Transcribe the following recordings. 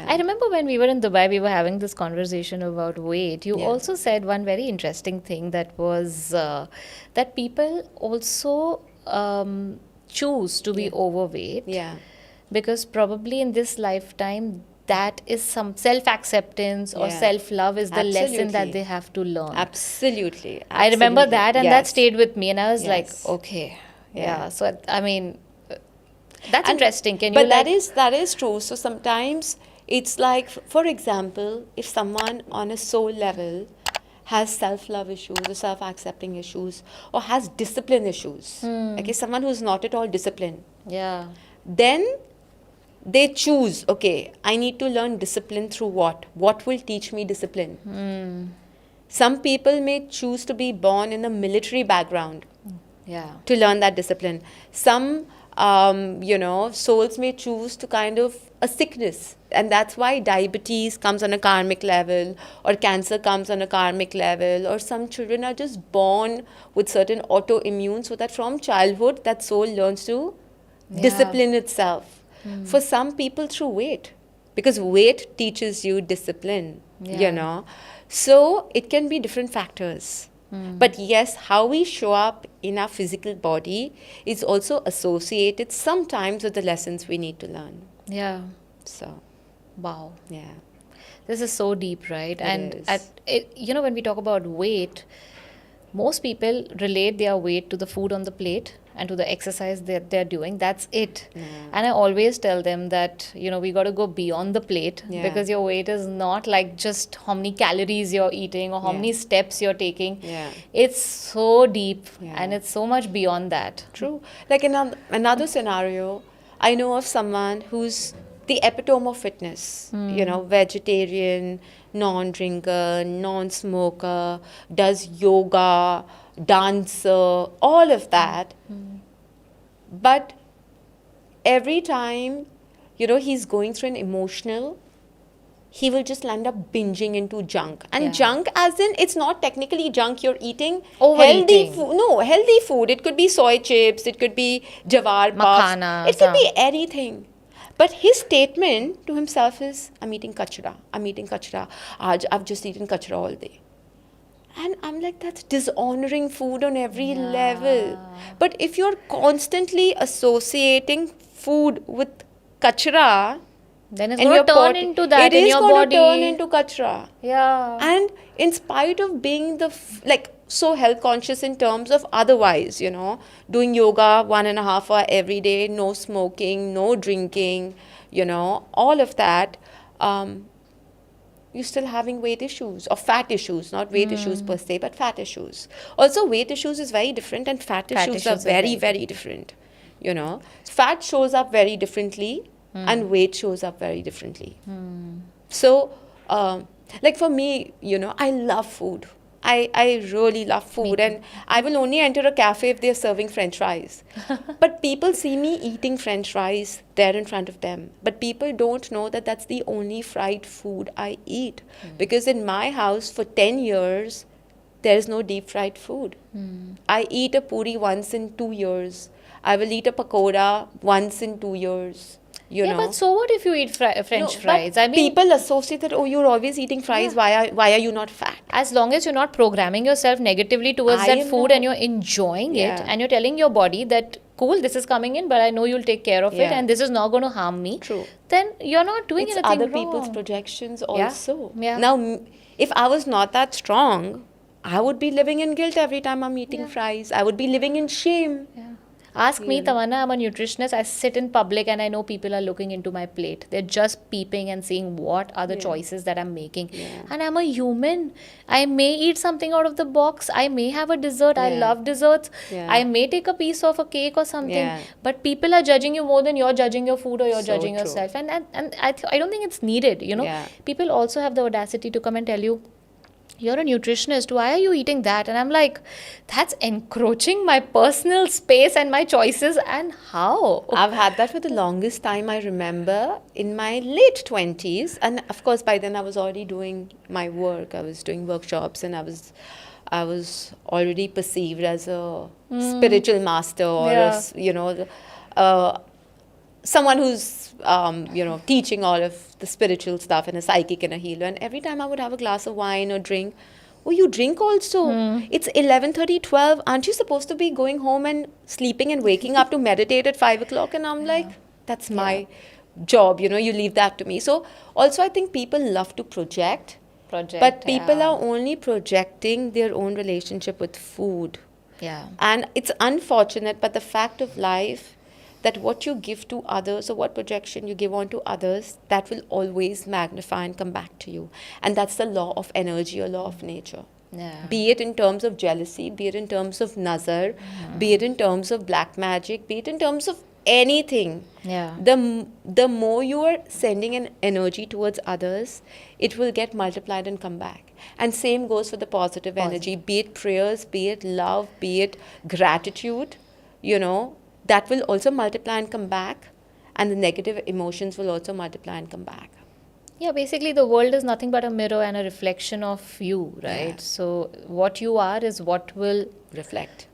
I remember when we were in Dubai, we were having this conversation about weight. You Yeah. also said one very interesting thing that was that people also choose to be Yeah. overweight Yeah. because probably in this lifetime, that is some self acceptance or Yeah. self love is the lesson that Absolutely. they have to learn. Absolutely. I remember Absolutely. that, and that Yes. stayed with me, and I was like, Yes. okay, Yeah. yeah. So, I mean, that's And interesting. Can you but like, that is true. So sometimes it's like, for example, if someone on a soul level has self-love issues or self-accepting issues or has discipline issues, okay, someone who's not at all disciplined, yeah, then they choose, okay, I need to learn discipline through what will teach me discipline. Some people may choose to be born in a military background yeah, to learn that discipline. Some, souls may choose to kind of a sickness. And that's why diabetes comes on a karmic level, or cancer comes on a karmic level, or some children are just born with certain autoimmune, so that from childhood, that soul learns to yeah, discipline itself. For some people, through weight, because weight teaches you discipline, yeah. So it can be different factors. But yes, how we show up in our physical body is also associated sometimes with the lessons we need to learn. Yeah. So, Wow. yeah, This is so deep, right? it And is. when we talk about weight, most people relate their weight to the food on the plate and to the exercise that they're doing. That's it. Yeah. And I always tell them that, we got to go beyond the plate Yeah. because your weight is not like just how many calories you're eating or how Yeah. many steps you're taking. Yeah. It's so deep and Yeah. it's so much beyond that. True. Like another scenario, I know of someone who's the epitome of fitness, vegetarian, non drinker, non smoker, does yoga, dancer, all of that. But every time, he's going through an emotional, he will just end up binging into junk. And Yeah. junk, as in, it's not technically junk, you're eating healthy Overeating. food. No, healthy food. It could be soy chips, it could be jawar puffs, it Makhanas. could be anything. But his statement to himself is, I'm eating kachra. I'm eating kachra. I've just eaten kachra all day. And I'm like, that's dishonoring food on every level. But if you're constantly associating food with kachra, Then it's and going your to turn body, into that it in is your going to turn body. into kachra. Yeah. And in spite of being like so health conscious in terms of otherwise, doing yoga 1.5 hours every day, no smoking, no drinking, all of that, you're still having weight issues or fat issues, not weight issues per se, but fat issues. Also, weight issues is very different, and fat Fat issues are issues are very, very very different. Fat shows up very differently, and weight shows up very differently. So, like for me, I love food. I really love food, and I will only enter a cafe if they're serving French fries. But people see me eating French fries there in front of them. But people don't know that that's the only fried food I eat. Because in my house for 10 years, there is no deep fried food. I eat a puri once in 2 years. I will eat a pakoda once in 2 years. Yeah, but so what if you eat No, French but fries? I mean, people associate that, oh, you're always eating fries. Yeah. Why are you not fat? as long as you're not programming yourself negatively towards I that am food and not. you're enjoying it Yeah. and you're telling your body that, cool, this is coming in, but I know you'll take care of it Yeah. and this is not going to harm me, True. then you're not doing It's anything other wrong. people's projections Yeah. also. Yeah. Now, if I was not that strong, I would be living in guilt every time I'm eating Yeah. fries. I would be living in shame. Yeah. Ask me, You know. Tamanna, I'm a nutritionist. I sit in public and I know people are looking into my plate. They're just peeping and seeing what are the Yeah. choices that I'm making. Yeah. And I'm a human. I may eat something out of the box. I may have a dessert. I Yeah. love desserts. Yeah. I may take a piece of a cake or something. Yeah. But people are judging you more than you're judging your food or you're So judging true. yourself. And I don't think it's needed. Yeah. People also have the audacity to come and tell you, you're a nutritionist, why are you eating that? And I'm like, that's encroaching my personal space and my choices. And how? I've had that for the longest time. I remember in my late 20s, and of course by then I was already doing my work. I was doing workshops, and I was already perceived as a spiritual master, or Yeah. uh, someone who's teaching all of the spiritual stuff and a psychic and a healer, and every time I would have a glass of wine or drink, oh, you drink also? It's 11:30, 12. Aren't you supposed to be going home and sleeping and waking up to meditate at 5 o'clock? And I'm like, that's my job, you leave that to me. So also I think people love to project, but people are only projecting their own relationship with food. Yeah. And it's unfortunate, but the fact of life that what you give to others or what projection you give on to others, that will always magnify and come back to you. And that's the law of energy or law of nature. Yeah. Be it in terms of jealousy, be it in terms of nazar, be it in terms of black magic, be it in terms of anything. Yeah. The more you are sending an energy towards others, it will get multiplied and come back. And same goes for the positive energy, be it prayers, be it love, be it gratitude, that will also multiply and come back. And the negative emotions will also multiply and come back. Yeah, basically the world is nothing but a mirror and a reflection of you, right? Yeah. So what you are is what will Reflect.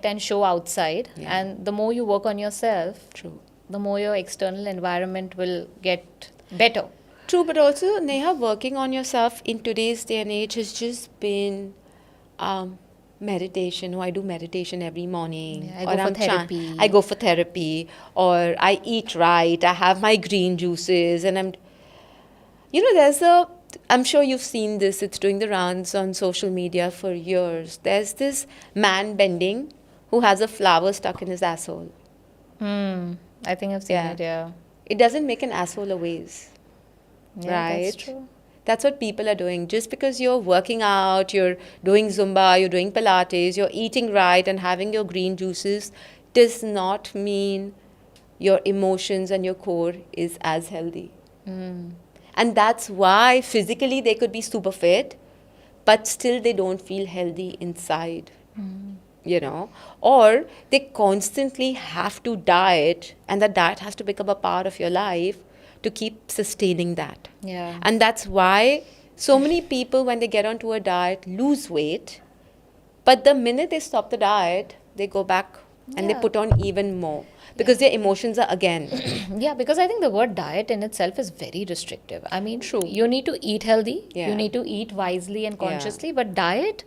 and show outside. Yeah. And the more you work on yourself, True. the more your external environment will get better. True, but also, Neha, working on yourself in today's day and age has just been meditation. I do meditation every morning. Yeah, I go for therapy. I go for therapy. Or I eat right. I have my green juices. And I'm sure you've seen this. It's doing the rounds on social media for years. There's this man bending who has a flower stuck in his asshole. I think I've seen Yeah. it, yeah. It doesn't make an asshole a waste. Yeah, Right. that's true. That's what people are doing. Just because you're working out, you're doing Zumba, you're doing Pilates, you're eating right and having your green juices does not mean your emotions and your core is as healthy. And that's why physically they could be super fit, but still they don't feel healthy inside. Or they constantly have to diet, and that diet has to become a part of your life to keep sustaining that. Yeah. And that's why so many people, when they get onto a diet, lose weight. But the minute they stop the diet, they go back and they Yeah. put on even more because their emotions are again. Yeah, because I think the word diet in itself is very restrictive. I mean, True. you need to eat healthy, Yeah. you need to eat wisely and Yeah. consciously, but diet,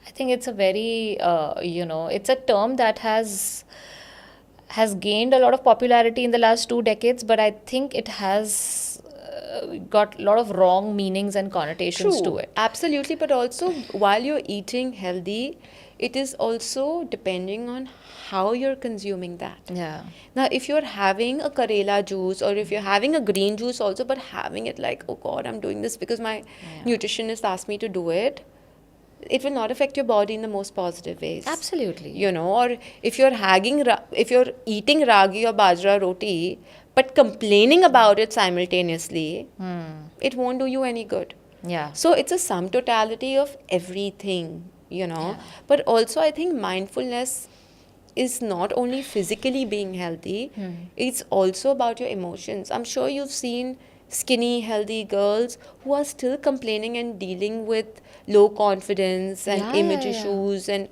I think it's a very, it's a term that has gained a lot of popularity in the last 2 decades, but I think it has got a lot of wrong meanings and connotations to it. Absolutely. But also, while you're eating healthy, it is also depending on how you're consuming that. Yeah. Now, if you're having a Karela juice or if you're having a green juice also, but having it like, oh God, I'm doing this because my nutritionist asked me to do it, it will not affect your body in the most positive ways. Absolutely. Or if you're if you're eating ragi or bajra roti, but complaining about it simultaneously, it won't do you any good. Yeah. So it's a sum totality of everything, But also I think mindfulness is not only physically being healthy, it's also about your emotions. I'm sure you've seen skinny, healthy girls who are still complaining and dealing with low confidence and image issues and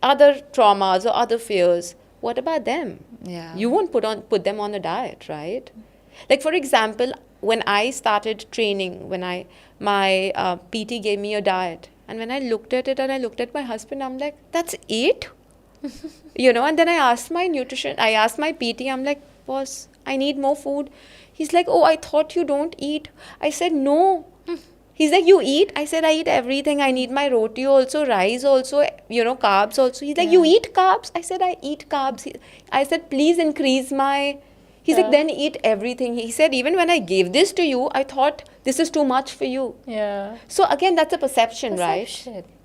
other traumas or other fears. What about them? Yeah. You won't put them on a diet, right? Like, for example, when I started training, my PT gave me a diet, and when I looked at it and I looked at my husband, I'm like, that's it? And then I asked my PT, I'm like, boss, I need more food. He's like, oh, I thought you don't eat. I said, no. He's like, you eat? I said, I eat everything. I need my roti also, rice also, carbs also. He's like, you eat carbs? I said, I eat carbs. I said, please increase my... He's like, then eat everything. He said, even when I gave this to you, I thought this is too much for you. Yeah. So again, that's a perception, right?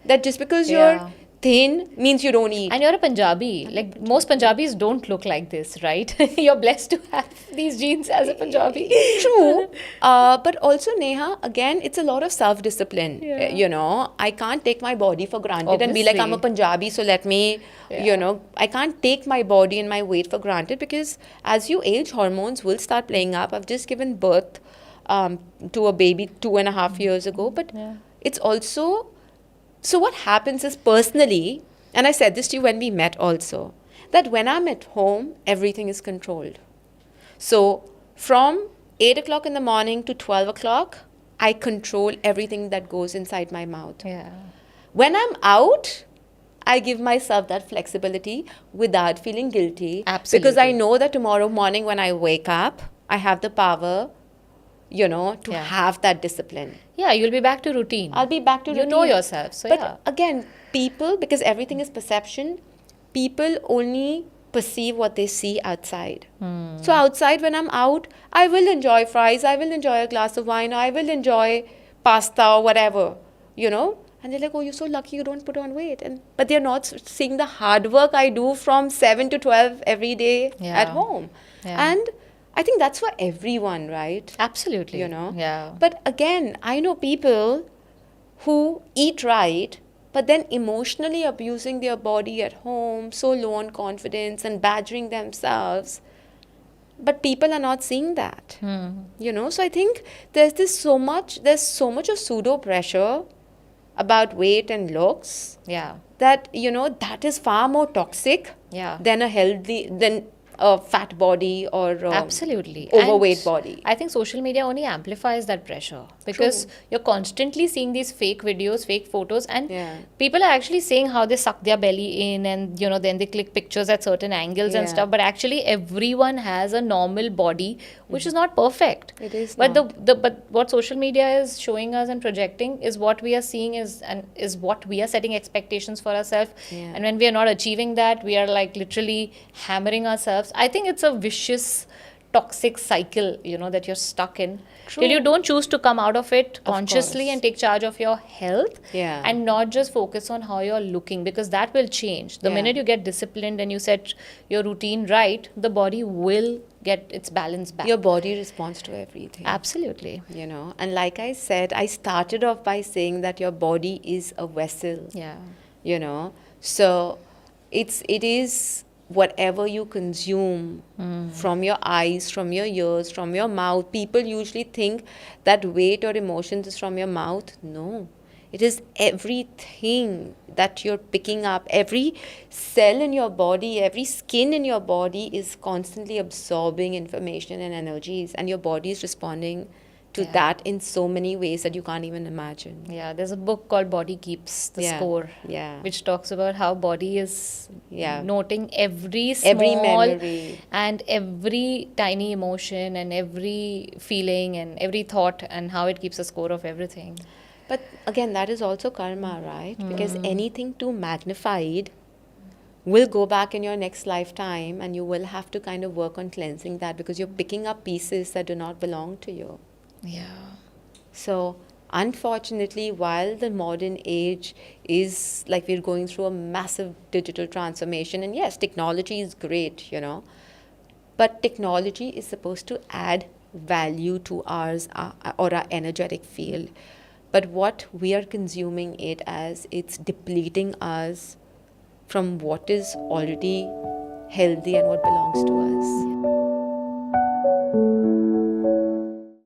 That just because Yeah. you're thin means you don't eat. And you're a Punjabi. Like, most Punjabis don't look like this, right? You're blessed to have these genes as a Punjabi. True. But also, Neha, again, it's a lot of self-discipline. Yeah. I can't take my body for granted and be like, I'm a Obviously. Punjabi, so let me, I can't take my body and my weight for granted because as you age, hormones will start playing up. I've just given birth to a baby 2.5 years ago. But it's also... So what happens is personally, and I said this to you when we met also, that when I'm at home, everything is controlled. So from 8 o'clock in the morning to 12 o'clock, I control everything that goes inside my mouth. Yeah. When I'm out, I give myself that flexibility without feeling guilty. Because I Absolutely. know that tomorrow morning when I wake up, I have the power, to Yeah. have that discipline. Yeah, you'll be back to routine. I'll be back to You routine. know yourself, so but yeah. again, people, because everything is perception, people only perceive what they see outside. So outside, when I'm out, I will enjoy fries, I will enjoy a glass of wine, I will enjoy pasta or whatever, And they're like, oh, you're so lucky you don't put on weight. But they're not seeing the hard work I do from 7 to 12 every day Yeah. at home. Yeah. And I think that's for everyone, right? Absolutely. Yeah. But again, I know people who eat right, but then emotionally abusing their body at home, so low on confidence and badgering themselves. But people are not seeing that. So I think there's so much of pseudo pressure about weight and looks Yeah. that, that is far more toxic Yeah. than a fat body or Absolutely. overweight And body. I think social media only amplifies that pressure because you're constantly seeing these fake videos, fake photos, and Yeah. people are actually saying how they suck their belly in and then they click pictures at certain angles and Yeah. stuff. But actually, everyone has a normal body which is not perfect. It is But not. but what social media is showing us and projecting is what we are seeing is what we are setting expectations for ourselves. Yeah. And when we are not achieving that, we are like literally hammering ourselves. I think it's a vicious, toxic cycle, that you're stuck in. True. Till you don't choose to come out of it consciously course. and take charge of your health Yeah. and not just focus on how you're looking, because that will change. The Yeah. minute you get disciplined and you set your routine right, the body will get its balance back. Your body responds to everything. Absolutely. And like I said, I started off by saying that your body is a vessel. Yeah. So it is whatever you consume from your eyes, from your ears, from your mouth. People usually think that weight or emotions is from your mouth. No, it is everything that you're picking up. Every cell in your body, every skin in your body is constantly absorbing information and energies, and your body is responding to Yeah. that in so many ways that you can't even imagine. Yeah, there's a book called Body Keeps the Yeah. Score, Yeah. which talks about how body is Yeah. noting every small Every memory. and every tiny emotion and every feeling and every thought, and how it keeps a score of everything. But again, that is also karma, right? Because anything too magnified will go back in your next lifetime, and you will have to kind of work on cleansing that, because you're picking up pieces that do not belong to you. Yeah. So unfortunately, while the modern age is like we're going through a massive digital transformation, and yes, technology is great, but technology is supposed to add value to ours or our energetic field. But what we are consuming it as, it's depleting us from what is already healthy and what belongs to us.